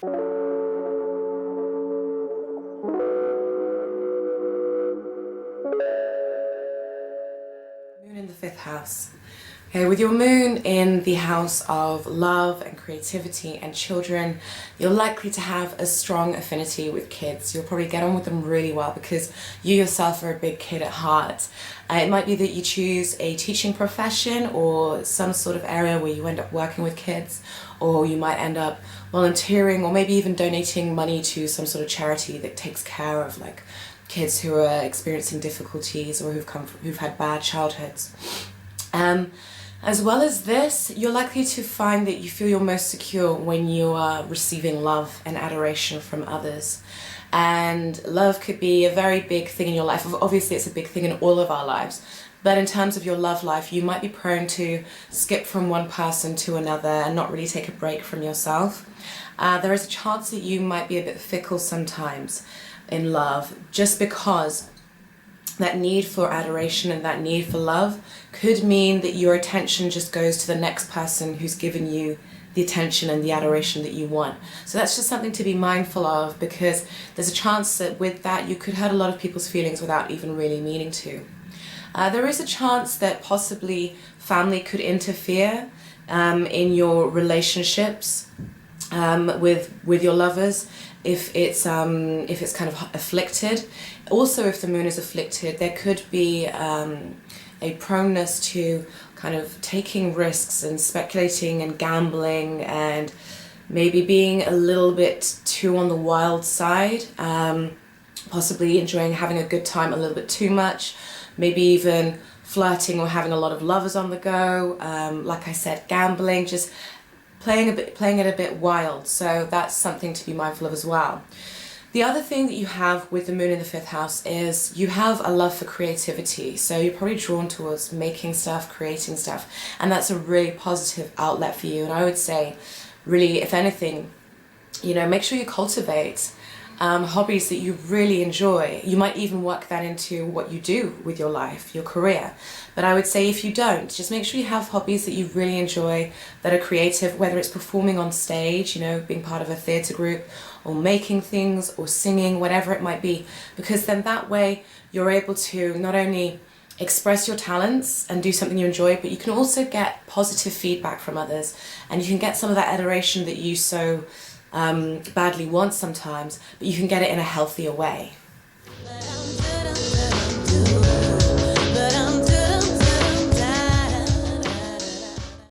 Moon in the 5th house. Okay, with your moon in the house of love and creativity and children, you're likely to have a strong affinity with kids. You'll probably get on with them really well because you yourself are a big kid at heart. It might be that you choose a teaching profession or some sort of area where you end up working with kids, or you might end up volunteering or maybe even donating money to some sort of charity that takes care of like kids who are experiencing difficulties or who've had bad childhoods. As well as this, you're likely to find that you feel you're most secure when you are receiving love and adoration from others. And love could be a very big thing in your life. Obviously, it's a big thing in all of our lives. But in terms of your love life, you might be prone to skip from one person to another and not really take a break from yourself. There is a chance that you might be a bit fickle sometimes in love, just because that need for adoration and that need for love could mean that your attention just goes to the next person who's given you the attention and the adoration that you want. So that's just something to be mindful of, because there's a chance that with that you could hurt a lot of people's feelings without even really meaning to. There is a chance that possibly family could interfere in your relationships with your lovers, if it's kind of afflicted. Also, if the moon is afflicted, there could be a proneness to kind of taking risks and speculating and gambling and maybe being a little bit too on the wild side, possibly enjoying having a good time a little bit too much, maybe even flirting or having a lot of lovers on the go, like I said, gambling, just playing it a bit wild. So that's something to be mindful of as well. The other thing that you have with the moon in the 5th house is you have a love for creativity. So you're probably drawn towards making stuff, creating stuff, and that's a really positive outlet for you. And I would say, really, if anything, make sure you cultivate hobbies that you really enjoy. You might even work that into what you do with your life, your career. But I would say if you don't, just make sure you have hobbies that you really enjoy, that are creative, whether it's performing on stage, being part of a theatre group, or making things, or singing, whatever it might be. Because then that way you're able to not only express your talents and do something you enjoy, but you can also get positive feedback from others, and you can get some of that adoration that you so badly want sometimes, but you can get it in a healthier way.